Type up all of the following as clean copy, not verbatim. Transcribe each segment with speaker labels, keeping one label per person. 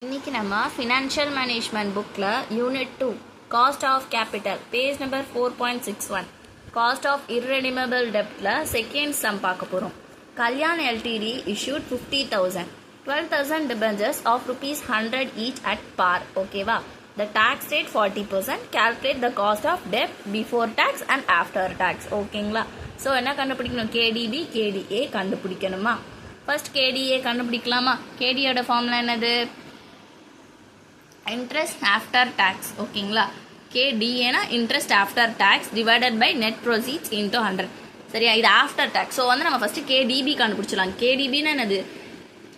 Speaker 1: இன்னைக்கு நம்ம financial management புக்கில் unit 2 cost of capital page number 4.61 cost of irredeemable டெப்டில் செகண்ட் சம் பார்க்க போகிறோம். Kalyan LTD issued 50,000 12,000 debentures of ₹100 each at par. ஓகேவா? The tax rate 40%. Calculate the cost of debt before tax and after tax. ஓகேங்களா? So என்ன கண்டுபிடிக்கணும்? KDB KDA கண்டுபிடிக்கணுமா? First KDA கண்டுபிடிக்கலாமா? KDயோட ஃபார்முலா என்னது? Interest after tax. ஓகேங்களா? KDA interest after tax divided by net proceeds into 100. சரியா? இது ஆஃப்டர் டேக்ஸ். ஸோ நம்ம ஃபஸ்ட்டு KDB கண்டுபிடிச்சிடலாம். KDBன்னா என்னது?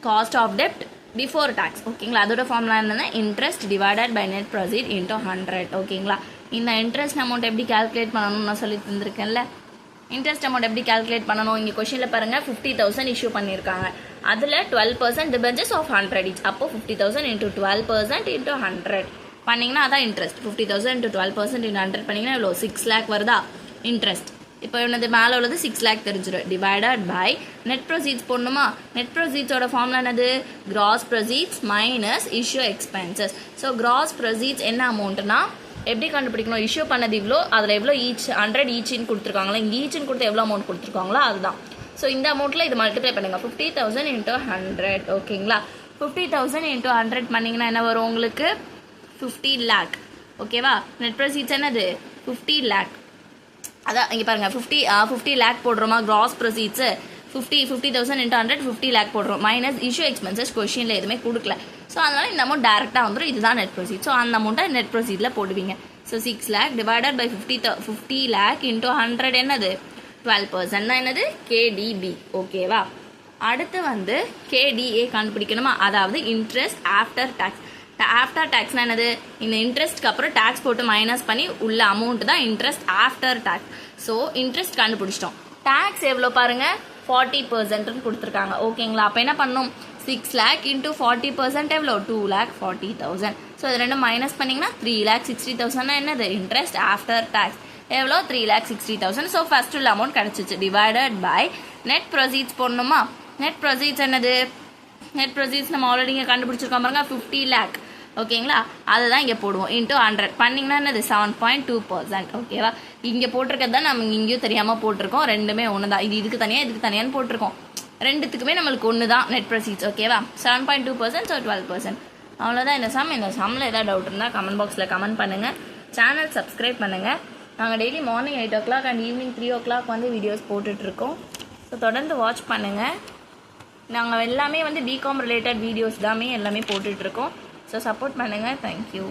Speaker 1: காஸ்ட் ஆஃப் டெப்ட் பிஃபோர் டேக்ஸ். ஓகேங்களா? அதோட ஃபார்முலா என்னன்னா interest divided by net proceed into 100. ஓகேங்களா? இந்த இன்ட்ரெஸ்ட் அமௌண்ட் எப்படி கால்குலேட் பண்ணணும்னு நான் சொல்லி தந்திருக்கேன்ல. இன்ட்ரெஸ்ட் அமௌண்ட் எப்படி கால்குலேட் பண்ணணும்? இங்கே கொஷனில் பாருங்கள் 50,000 இஷ்யூ பண்ணியிருக்காங்க. அதில் 12% டிபெஞ்சர்ஸ் ஆஃப் 100 each. அப்போ 50,000 இன்டூ 12% இன்டூ 100 பண்ணிங்கன்னா அதான் இன்ட்ரெஸ்ட். 50,000 இன்டூ 12% இன்டூ 100 பண்ணிங்கன்னா இவ்வளோ 6 lakh வருதா இன்ட்ரெஸ்ட். இப்போ என்னது மேலே உள்ளது 6 lakh தெரிஞ்சிடும். டிவைடட் பை நெட் ப்ரொசீட்ஸ் போடணுமா? நெட் ப்ரொசீட்ஸோட ஃபார்முலா என்னது? Cross proceeds minus issue expenses. So cross proceeds என்ன அமௌண்ட்னா எப்படி கண்டுபிடிக்கணும்? இஷ்யூ பண்ணது இவ்வளோ, அதில் எவ்வளோ ஈச் 100 ஈச்சின்னு கொடுத்துருக்காங்களா? இங்கே ஈச்சின்னு கொடுத்து எவ்வளோ அமௌண்ட் கொடுத்துருக்காங்களோ அதுதான். ஸோ இந்த அமௌண்ட்டில் இது மல்டிப்ளை பண்ணுங்கள். 50,000 இன்டூ 100. ஓகேங்களா? 50,000 இன்டூ 100 பண்ணிங்கன்னா என்ன வரும் உங்களுக்கு? 50 lakh. ஓகேவா? நெட் ப்ரொசீட்ஸ் என்னது? 50 lakh. அதான் இங்கே பாருங்கள் 50 lakh போடுறோமா? கிராஸ் ப்ரொசீட்ஸு 50,000 இன்டூ 100 50 lakh போடுறோம். மைனஸ் இஷ்யூ எக்ஸ்பென்சஸ் கொஷினில் எதுவுமே கொடுக்கல. ஸோ அதனால் இந்த அமௌண்ட் டேரெக்டாக வந்துடும். இதுதான் நெட் ப்ரொசீட். ஸோ அந்த அமௌண்ட்டை நெட் ப்ரொசீட்டில் போடுவீங்க. So 6 lakh divided by 50 lakh into 100 என்னது? 12% தான் என்னது? KDB. ஓகேவா? அடுத்து வந்து KDA கண்டுபிடிக்கணுமா? அதாவது இன்ட்ரெஸ்ட் ஆஃப்டர் டேக்ஸ். ஆஃப்டர் டேக்ஸ்னா என்னது? இந்த இன்ட்ரெஸ்ட்க்கு அப்புறம் டேக்ஸ் போட்டு மைனஸ் பண்ணி உள்ள அமௌண்ட் தான் interest after tax. So interest கண்டுபிடிச்சிட்டோம். டேக்ஸ் எவ்வளோ பாருங்க? 40% கொடுத்துருக்காங்க. ஓகேங்களா? அப்போ என்ன பண்ணணும்? 6 lakh இன்டூ 40% எவ்வளோ? 2,40,000. ஸோ இது ரெண்டும் மைனஸ் பண்ணிங்கன்னா 3,60,000 என்னது? Interest after tax. எவ்வளோ? 3,60,000. ஸோ ஃபர்ஸ்ட் உள்ள அமௌண்ட் கிடச்சிச்சு. டிவைடட் பை நெட் ப்ரொசீட்ஸ் போடணுமா? நெட் ப்ரொசீட்ஸ் என்னது? நெட் ப்ரொசீட்ஸ் நம்ம ஆல்ரெடி இங்கே கண்டுபிடிச்சிருக்கோம் பாருங்க 50 lakh. ஓகேங்களா? அதுதான் இங்கே போடுவோம். இன்டூ 100 பண்ணிங்கன்னா என்னது? 7.2%. ஓகேவா? இங்கே போட்டிருக்கிறது தான் நம்ம இங்கேயும் தெரியாமல் போட்டிருக்கோம். ரெண்டுமே ஒன்று தான். இது இதுக்கு தனியாக இதுக்கு தனியான்னு போட்டிருக்கோம். ரெண்டுத்துக்குமே நம்மளுக்கு ஒன்று தான் நெட் ப்ரொசீட்ஸ். ஓகேவா? 7.2%. ஸோ 12%. அவ்வளோதான் இந்த சம். இந்த சம்மில் ஏதாவது டவுட் இருந்தால் கமெண்ட் பாக்ஸில் கமெண்ட் பண்ணுங்கள். சேனல் சப்ஸ்கிரைப் பண்ணுங்கள். நாங்கள் daily morning 8 o'clock and evening 3 o'clock வந்து வீடியோஸ் போட்டுட்ருக்கோம். ஸோ தொடர்ந்து வாட்ச் பண்ணுங்கள். நாங்கள் எல்லாமே வந்து பிகாம் ரிலேட்டட் வீடியோஸ் எல்லாமே போட்டுட்ருக்கோம். ஸோ சப்போர்ட் பண்ணுங்கள். தேங்க்யூ.